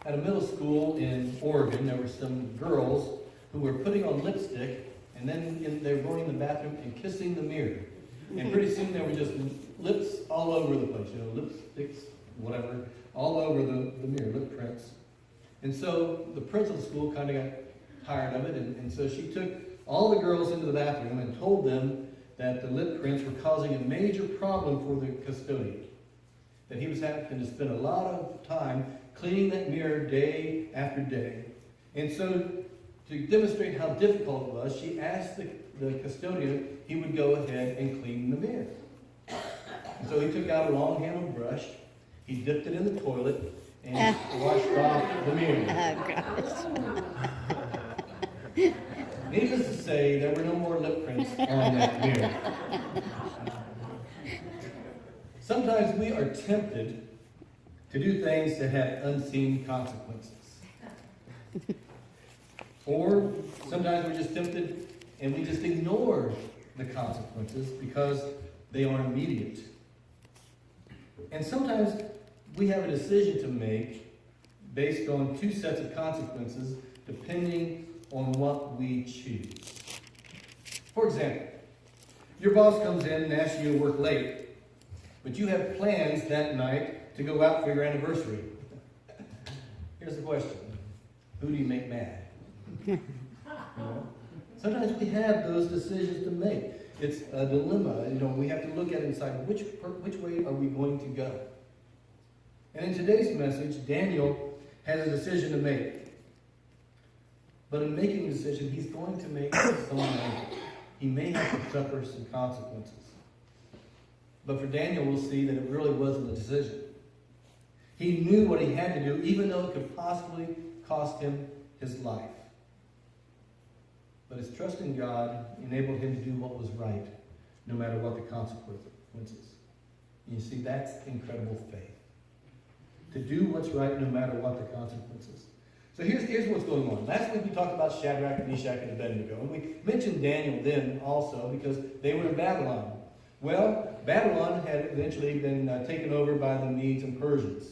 at a middle school in Oregon, there were some girls who were putting on lipstick, and then they were going in the bathroom and kissing the mirror. And pretty soon there were just lips all over the place, lipsticks, whatever, all over the mirror, lip prints. And so the principal of the school kind of got tired of it, and so she took all the girls into the bathroom and told them that the lip prints were causing a major problem for the custodian. That he was having to spend a lot of time cleaning that mirror day after day. And so to demonstrate how difficult it was, she asked the custodian he would go ahead and clean the mirror. And so he took out a long-handled brush, he dipped it in the toilet, and washed off the mirror. Oh, gosh. Needless to say, there were no more lip prints on that mirror. Sometimes we are tempted to do things that have unseen consequences. Or sometimes we're just tempted and we just ignore the consequences because they are immediate. And sometimes we have a decision to make based on two sets of consequences depending on what we choose. For example, your boss comes in and asks you to work late, but you have plans that night to go out for your anniversary. Here's the question. Who do you make mad? Sometimes we have those decisions to make. It's a dilemma. We have to look at it and decide which way are we going to go. And in today's message, Daniel has a decision to make. But in making a decision, he's going to make some angry. He may have to suffer some consequences. But for Daniel, we'll see that it really wasn't a decision. He knew what he had to do, even though it could possibly cost him his life. But his trust in God enabled him to do what was right, no matter what the consequences. You see, that's incredible faith. To do what's right, no matter what the consequences. So here's what's going on. Last week we talked about Shadrach, Meshach, and Abednego. And we mentioned Daniel then also because they were in Babylon. Well, Babylon had eventually been taken over by the Medes and Persians.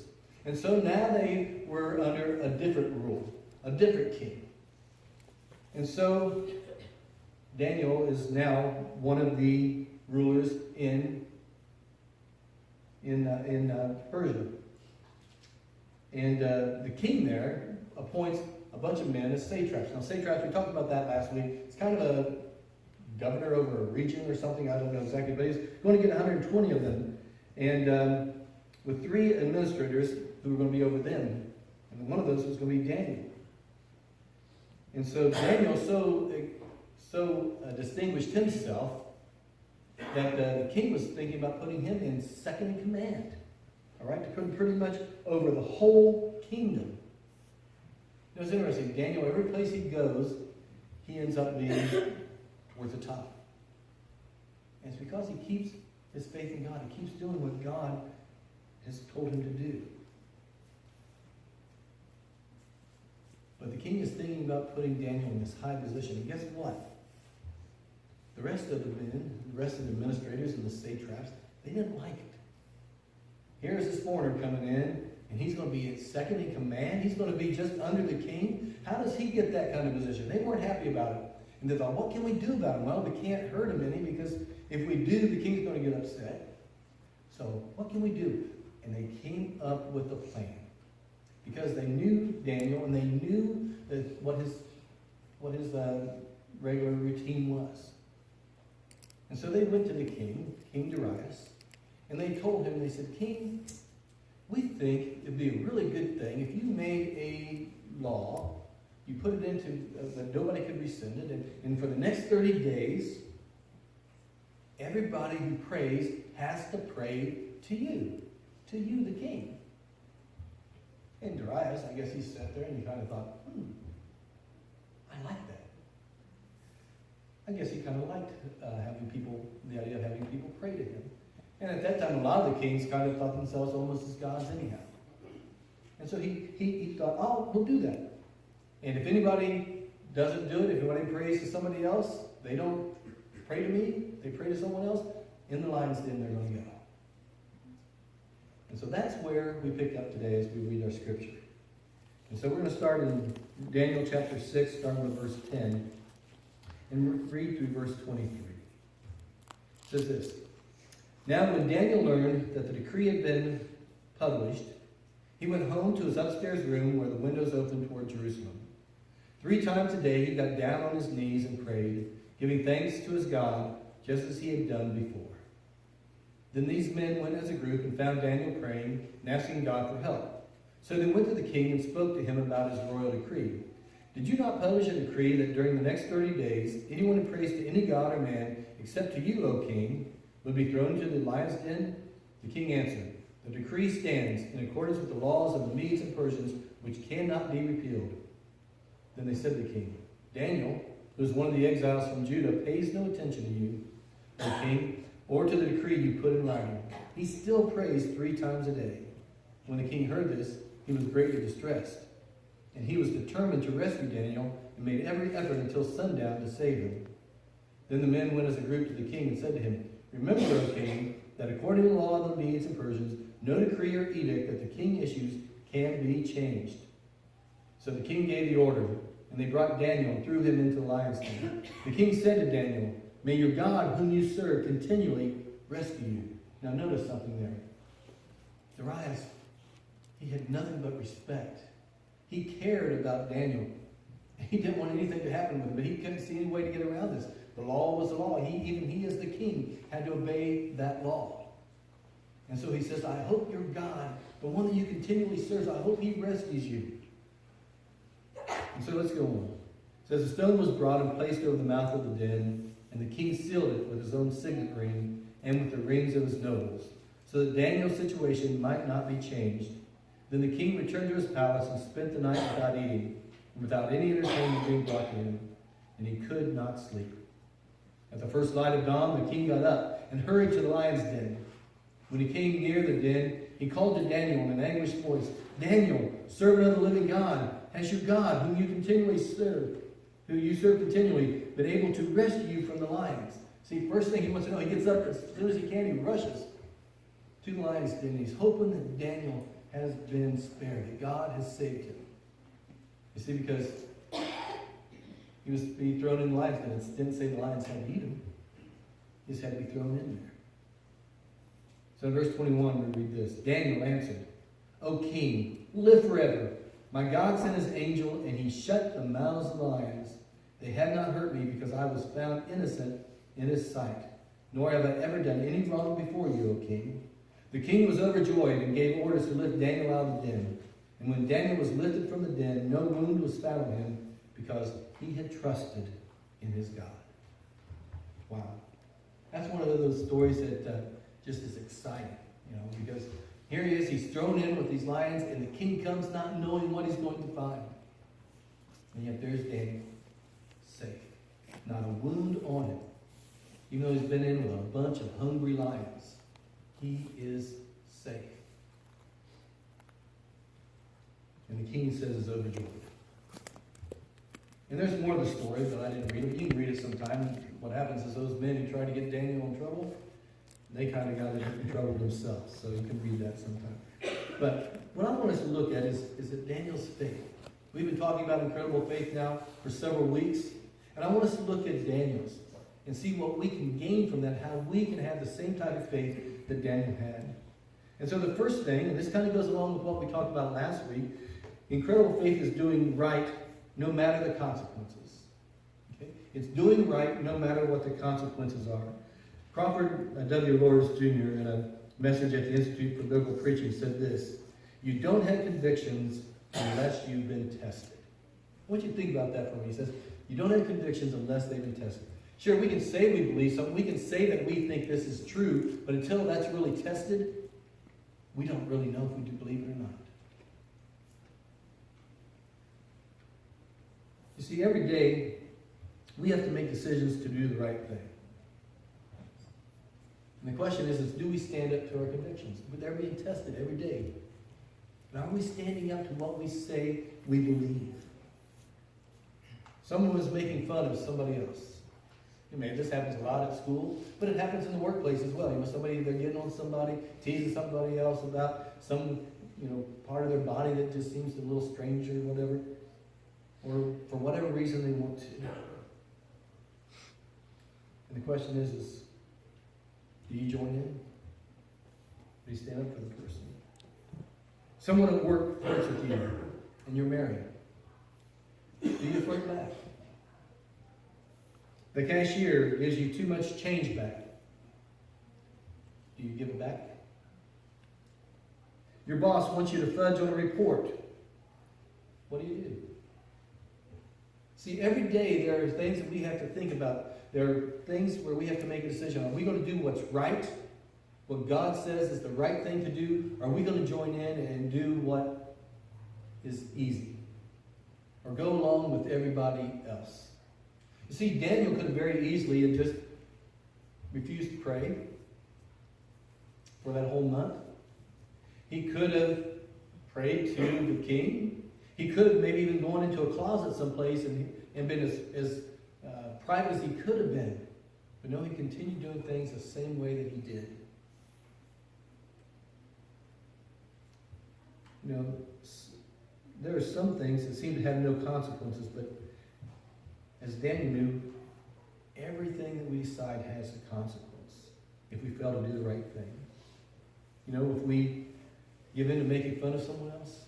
And so now they were under a different rule, a different king. And so Daniel is now one of the rulers in Persia. And the king there appoints a bunch of men as satraps. Now, satraps, we talked about that last week. It's kind of a governor over a region or something. I don't know exactly, but he's going to get 120 of them. And with 3 administrators who were going to be over them. And one of those was going to be Daniel. And so Daniel so distinguished himself that the king was thinking about putting him in second in command. All right, to put him pretty much over the whole kingdom. It was interesting. Daniel, every place he goes, he ends up being towards the top. And it's because he keeps his faith in God. He keeps doing what God has told him to do. But the king is thinking about putting Daniel in this high position. And guess what? The rest of the men, the rest of the administrators and the satraps, they didn't like it. Here's this foreigner coming in, and he's going to be second in command. He's going to be just under the king. How does he get that kind of position? They weren't happy about it. And they thought, what can we do about him? Well, we can't hurt him any because if we do, the king's going to get upset. So what can we do? And they came up with a plan. Because they knew Daniel and they knew that what his regular routine was. And so they went to the king, King Darius, and they told him, they said, King, we think it'd be a really good thing if you made a law, you put it into, that nobody could rescind it, and for the next 30 days, everybody who prays has to pray to you, the king. And Darius, I guess he sat there and he kind of thought, I like that. I guess he kind of liked the idea of having people pray to him. And at that time, a lot of the kings kind of thought themselves almost as gods anyhow. And so he thought, oh, we'll do that. And if anybody doesn't do it, if anybody prays to somebody else, they don't pray to me, they pray to someone else, in the lion's den they're going to go. And so that's where we pick up today as we read our scripture. And so we're going to start in Daniel chapter 6, starting with verse 10, and read through verse 23. It says this: Now when Daniel learned that the decree had been published, he went home to his upstairs room where the windows opened toward Jerusalem. 3 times a day he got down on his knees and prayed, giving thanks to his God, just as he had done before. Then these men went as a group and found Daniel praying and asking God for help. So they went to the king and spoke to him about his royal decree. Did you not publish a decree that during the next 30 days, anyone who prays to any god or man, except to you, O king, would be thrown into the lion's den? The king answered, The decree stands in accordance with the laws of the Medes and Persians, which cannot be repealed. Then they said to the king, Daniel, who is one of the exiles from Judah, pays no attention to you, O king, or to the decree you put in writing. He still prays 3 times a day. When the king heard this, he was greatly distressed, and he was determined to rescue Daniel and made every effort until sundown to save him. Then the men went as a group to the king and said to him, Remember, O king, that according to the law of the Medes and Persians, no decree or edict that the king issues can be changed. So the king gave the order, and they brought Daniel and threw him into the lion's den. The king said to Daniel, May your God, whom you serve, continually rescue you. Now notice something there. Darius, he had nothing but respect. He cared about Daniel. He didn't want anything to happen with him, but he couldn't see any way to get around this. The law was the law. Even he as the king had to obey that law. And so he says, I hope your God, the one that you continually serve, I hope he rescues you. And so let's go on. It says, the stone was brought and placed over the mouth of the den, and the king sealed it with his own signet ring and with the rings of his nobles, so that Daniel's situation might not be changed. Then the king returned to his palace and spent the night without eating, and without any entertainment being brought to him, and he could not sleep. At the first light of dawn, the king got up and hurried to the lion's den. When he came near the den, he called to Daniel in an anguished voice, Daniel, servant of the living God, has your God, whom you serve continually, been able to rescue you from the lions? See, first thing he wants to know, he gets up as soon as he can, he rushes to the lion's den. He's hoping that Daniel has been spared, that God has saved him. You see, because he was to be thrown in the lion's den. It didn't say the lions had to eat him. He just had to be thrown in there. So in verse 21, we read this. Daniel answered, O king, live forever. My God sent his angel, and he shut the mouths of the lions. They have not hurt me, because I was found innocent in his sight. Nor have I ever done any wrong before you, O king. The king was overjoyed and gave orders to lift Daniel out of the den. And when Daniel was lifted from the den, no wound was found on him, because he had trusted in his God. Wow. That's one of those stories that just is exciting, because here he is, he's thrown in with these lions, and the king comes not knowing what he's going to find. And yet there's Daniel, safe. Not a wound on him. Even though he's been in with a bunch of hungry lions, he is safe. And the king says is overjoyed. And there's more of the story, but I didn't read it. You can read it sometime. What happens is those men who try to get Daniel in trouble, they kind of got in trouble themselves. So you can read that sometime. But what I want us to look at is that Daniel's faith. We've been talking about incredible faith now for several weeks. And I want us to look at Daniel's and see what we can gain from that, how we can have the same type of faith that Daniel had. And so the first thing, and this kind of goes along with what we talked about last week, incredible faith is doing right no matter the consequences. Okay? It's doing right no matter what the consequences are. Crawford W. Lawrence Jr. in a message at the Institute for Biblical Preaching said this: you don't have convictions unless you've been tested. I want you to think about that for me. He says, you don't have convictions unless they've been tested. Sure, we can say we believe something. We can say that we think this is true, but until that's really tested, we don't really know if we do believe it or not. You see, every day, we have to make decisions to do the right thing. And the question is do we stand up to our convictions? They're being tested every day. And are we standing up to what we say we believe? Someone was making fun of somebody else. This happens a lot at school, but it happens in the workplace as well. Somebody, they're getting on somebody, teasing somebody else about some part of their body that just seems a little strange or whatever, or for whatever reason they want to. And the question is do you join in? Do you stand up for the person? Someone at work flirts with you, and you're married. Do you flirt back? The cashier gives you too much change back. Do you give it back? Your boss wants you to fudge on a report. What do you do? See, every day there are things that we have to think about. There are things where we have to make a decision. Are we going to do what's right? What God says is the right thing to do? Or are we going to join in and do what is easy? Or go along with everybody else? You see, Daniel could have very easily have just refused to pray for that whole month. He could have prayed to the king. He could have maybe even gone into a closet someplace and been as private as he could have been. But no, he continued doing things the same way that he did. There are some things that seem to have no consequences, but as Daniel knew, everything that we decide has a consequence if we fail to do the right thing. If we give in to making fun of someone else,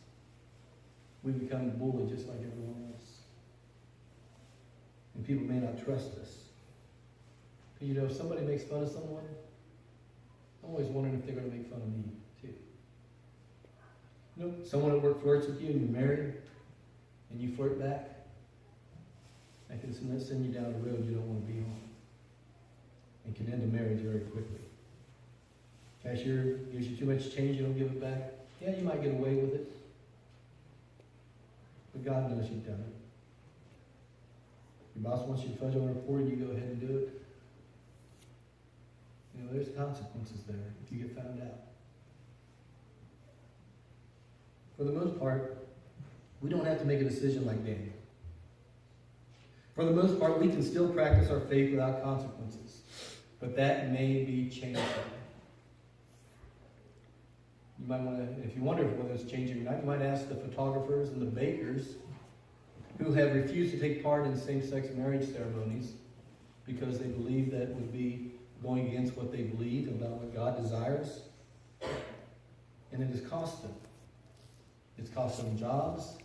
we become bullied just like everyone else. And people may not trust us. But if somebody makes fun of someone, I'm always wondering if they're going to make fun of me too. Someone at work flirts with you and you're married, and you flirt back, that can send you down a road you don't want to be on, and can end a marriage very quickly. Cashier gives you too much change, you don't give it back. Yeah, you might get away with it, but God knows you've done it. Your boss wants you to fudge on a report, you go ahead and do it. There's consequences there if you get found out. For the most part, we don't have to make a decision like Daniel. For the most part, we can still practice our faith without consequences. But that may be changing. You might want to, if you wonder whether it's changing or not, you might ask the photographers and the bakers who have refused to take part in same-sex marriage ceremonies because they believe that would be going against what they believe about what God desires. And it has cost them. It's cost them jobs.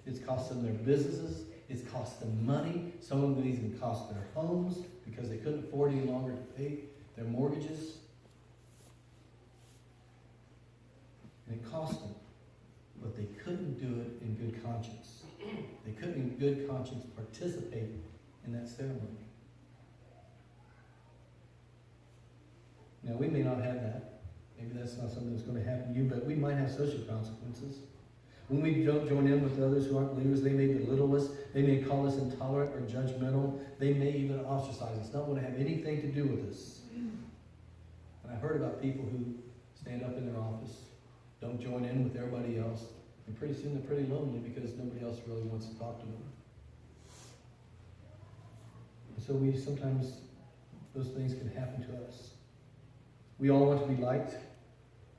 It's cost them their businesses. It's cost them money. Some of them even cost their homes because they couldn't afford any longer to pay their mortgages. And it cost them. But they couldn't do it in good conscience. They couldn't in good conscience participate in that ceremony. Now, we may not have that. Maybe that's not something that's going to happen to you, but we might have social consequences. When we don't join in with others who aren't believers, they may belittle us. They may call us intolerant or judgmental. They may even ostracize us, not want to have anything to do with us. And I've heard about people who stand up in their office, don't join in with everybody else, and pretty soon they're pretty lonely because nobody else really wants to talk to them. And so sometimes those things can happen to us. We all want to be liked,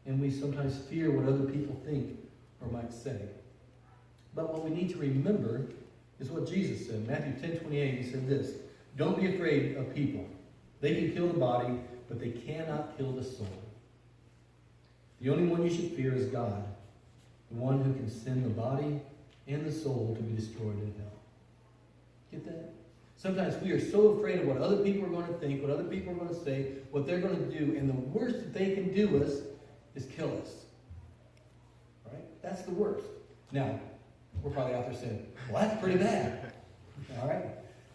and we sometimes fear what other people think or might say. But what we need to remember is what Jesus said. Matthew 10:28, he said this: "Don't be afraid of people. They can kill the body, but they cannot kill the soul. The only one you should fear is God, the one who can send the body and the soul to be destroyed in hell." Get that? Sometimes we are so afraid of what other people are going to think, what other people are going to say, what they're going to do, and the worst that they can do us is kill us. Right? That's the worst. Now, we're probably out there saying, well, that's pretty bad. All right?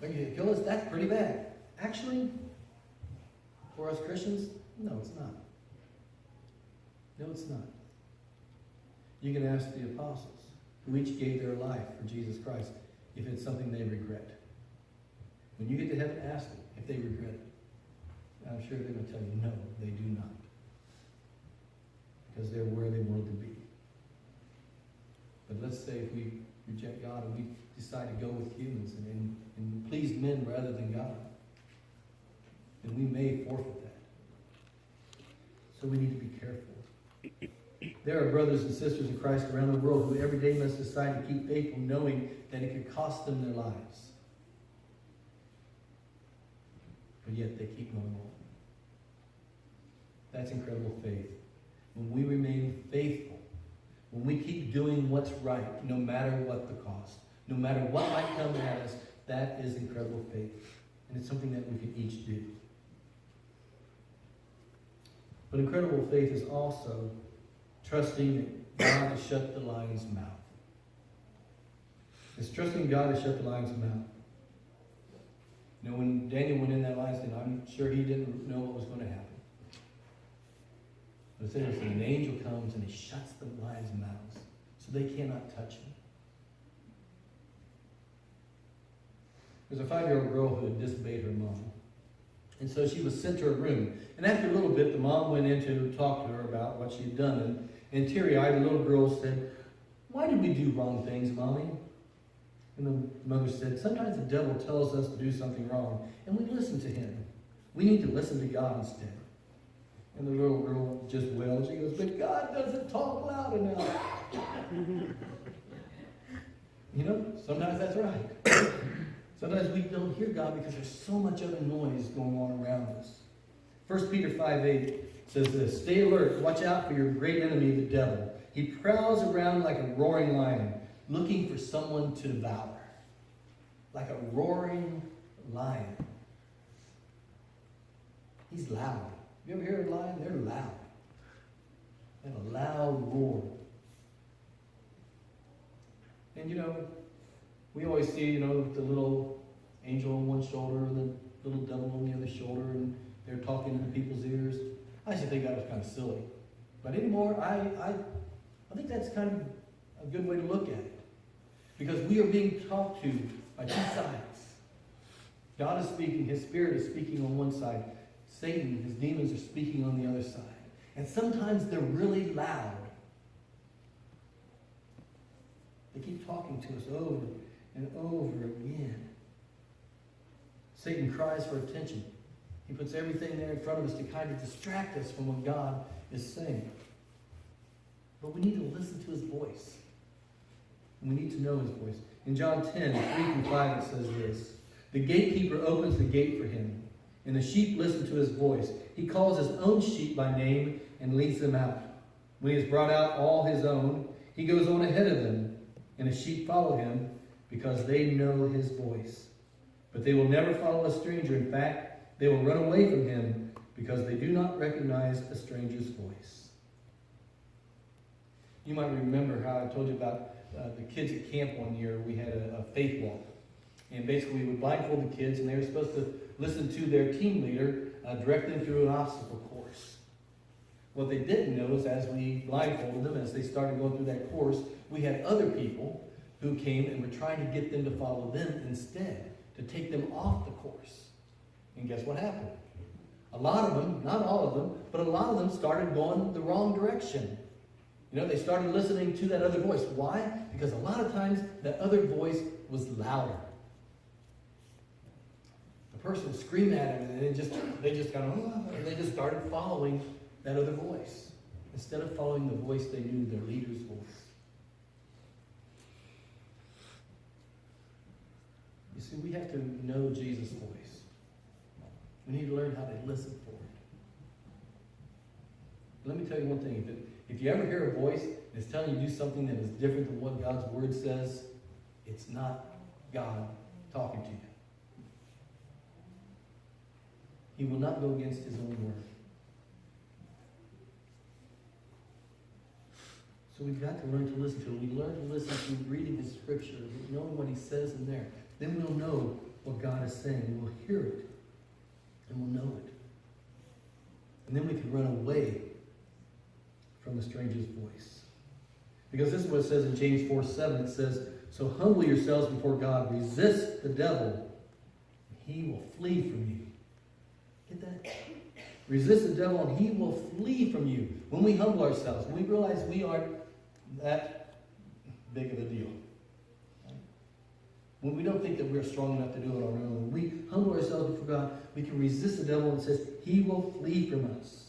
They're going to kill us? That's pretty bad. Actually, for us Christians, no, it's not. No, it's not. You can ask the apostles, who each gave their life for Jesus Christ, if it's something they regret. When you get to heaven, ask them if they regret it. And I'm sure they're going to tell you, no, they do not. Because they're where they wanted to be. But let's say if we reject God and we decide to go with humans and please men rather than God, then we may forfeit that. So we need to be careful. There are brothers and sisters in Christ around the world who every day must decide to keep faithful, knowing that it could cost them their lives. But yet they keep going on. That's incredible faith. When we remain faithful, when we keep doing what's right, no matter what the cost, no matter what might come at us, that is incredible faith. And it's something that we can each do. But incredible faith is also trusting that God to shut the lion's mouth. It's trusting God to shut the lion's mouth. You know, when Daniel went in that lion's den, I'm sure he didn't know what was going to happen. But it says an angel comes and he shuts the lion's mouths so they cannot touch him. There's a 5-year-old girl who had disobeyed her mom. And so she was sent to her room. And after a little bit, the mom went in to talk to her about what she had done. And teary-eyed, the little girl said, "Why did we do wrong things, Mommy?" And the mother said, "Sometimes the devil tells us to do something wrong, and we listen to him. We need to listen to God instead." And the little girl just wailed. She goes, "But God doesn't talk loud enough." You know, sometimes that's right. Sometimes we don't hear God because there's so much other noise going on around us. 1 Peter 5:8 says this, "Stay alert, watch out for your great enemy, the devil. He prowls around like a roaring lion, looking for someone to devour." Like a roaring lion. He's loud. You ever hear a lion? They're loud. They have a loud roar. And you know, we always see, you know, the little angel on one shoulder and the little devil on the other shoulder, and they're talking into people's ears. I used to think that was kind of silly. But anymore, I think that's kind of a good way to look at it. Because we are being talked to by two sides. God is speaking, his spirit is speaking on one side. Satan, his demons, are speaking on the other side. And sometimes they're really loud. They keep talking to us over and over again. Satan cries for attention. He puts everything there in front of us to kind of distract us from what God is saying. But we need to listen to his voice. And we need to know his voice. In John 10:3-5, it says this, "The gatekeeper opens the gate for him, and the sheep listen to his voice. He calls his own sheep by name and leads them out. When he has brought out all his own, he goes on ahead of them, and the sheep follow him because they know his voice. But they will never follow a stranger. In fact, they will run away from him because they do not recognize a stranger's voice." You might remember how I told you about the kids at camp one year. We had a faith walk. And basically we would blindfold the kids, and they were supposed to listen to their team leader direct them through an obstacle course. What they didn't know is as we blindfolded them, as they started going through that course, we had other people who came and were trying to get them to follow them instead, to take them off the course. And guess what happened? A lot of them, not all of them, but a lot of them started going the wrong direction. You know, they started listening to that other voice. Why? Because a lot of times that other voice was louder. The person would scream at him, and they just kind of, and they just started following that other voice instead of following the voice they knew, their leader's voice. You see, we have to know Jesus' voice. We need to learn how to listen for it. Let me tell you one thing. If you ever hear a voice that's telling you to do something that is different than what God's word says, it's not God talking to you. He will not go against his own word. So we've got to learn to listen to it. We learn to listen to reading his scripture, knowing what he says in there. Then we'll know what God is saying. We'll hear it. And we'll know it. And then we can run away from the stranger's voice. Because this is what it says in James 4:7. It says, "So humble yourselves before God. Resist the devil, and he will flee from you." Get that? Resist the devil, and he will flee from you. When we humble ourselves, when we realize we aren't that big of a deal. When we don't think that we're strong enough to do it on our own, when we humble ourselves before God, we can resist the devil, and it says, he will flee from us.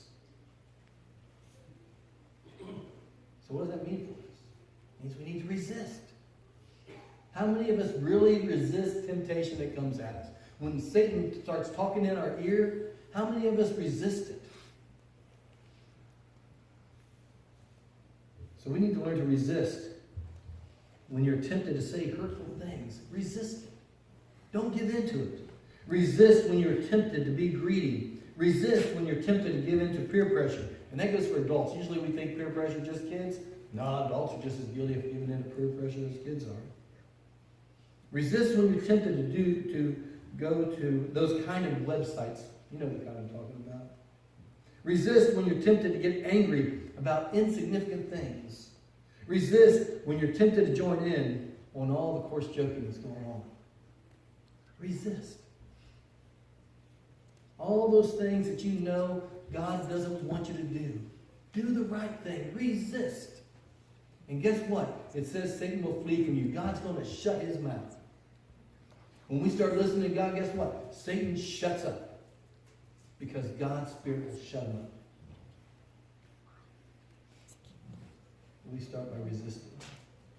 So what does that mean for us? It means we need to resist. How many of us really resist temptation that comes at us? When Satan starts talking in our ear, how many of us resist it? So we need to learn to resist. When you're tempted to say hurtful things, resist it. Don't give in to it. Resist when you're tempted to be greedy. Resist when you're tempted to give in to peer pressure. And that goes for adults. Usually we think peer pressure is just kids. No, adults are just as guilty of giving in to peer pressure as kids are. Resist when you're tempted to go to those kind of websites. You know the kind I'm talking about. Resist when you're tempted to get angry about insignificant things. Resist when you're tempted to join in on all the coarse joking that's going on. Resist. All those things that you know God doesn't want you to do. Do the right thing. Resist. And guess what? It says Satan will flee from you. God's going to shut his mouth. When we start listening to God, guess what? Satan shuts up. Because God's Spirit will shut him up. We start by resisting.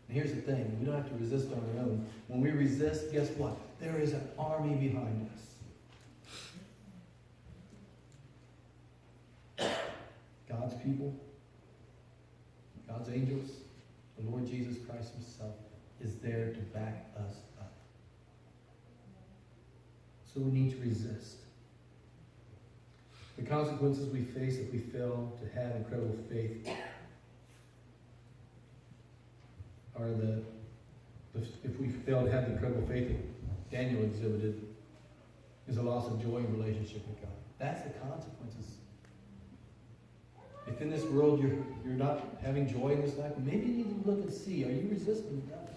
And here's the thing. We don't have to resist on our own. When we resist, guess what? There is an army behind us. God's people, God's angels, the Lord Jesus Christ himself is there to back us up. So we need to resist. The consequences we face if we fail to have incredible faith are if we fail to have the incredible faith that Daniel exhibited, is a loss of joy in relationship with God. That's the consequences. If in this world you're not having joy in this life, maybe you need to look and see, are you resisting God?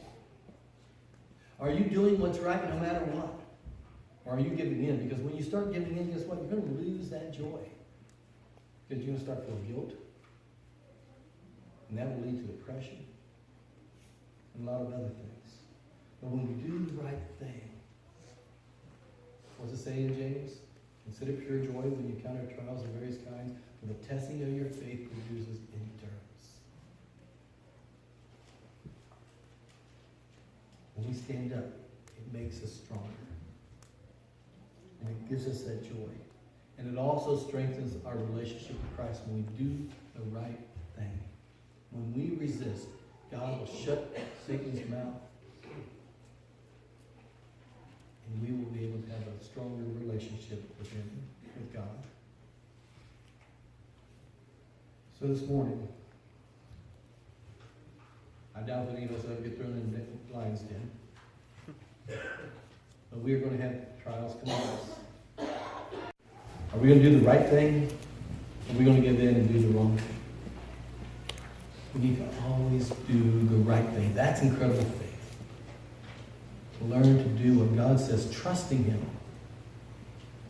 Are you doing what's right no matter what? Or are you giving in? Because when you start giving in, guess what? You're going to lose that joy. Because you're going to start feeling guilt. And that will lead to depression. And a lot of other things. But when we do the right thing, what's it say in James? Consider pure joy when you encounter trials of various kinds, for the testing of your faith produces endurance. When we stand up, it makes us stronger. And it gives us that joy. And it also strengthens our relationship with Christ when we do the right thing. When we resist, God will shut Satan's mouth. And we will be able to have a stronger relationship with him, with God. So this morning, I doubt that any of us will ever get thrown in the lion's den. But we are going to have trials come at us. Are we going to do the right thing? Or are we going to give in and do the wrong thing? We need to always do the right thing. That's incredible faith. To learn to do what God says, trusting him.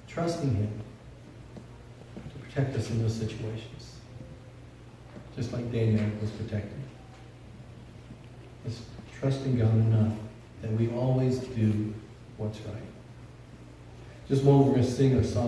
Trusting him to protect us in those situations. Just like Daniel was protected. It's trusting God enough that we always do what's right. Just a moment, we're going to sing a song.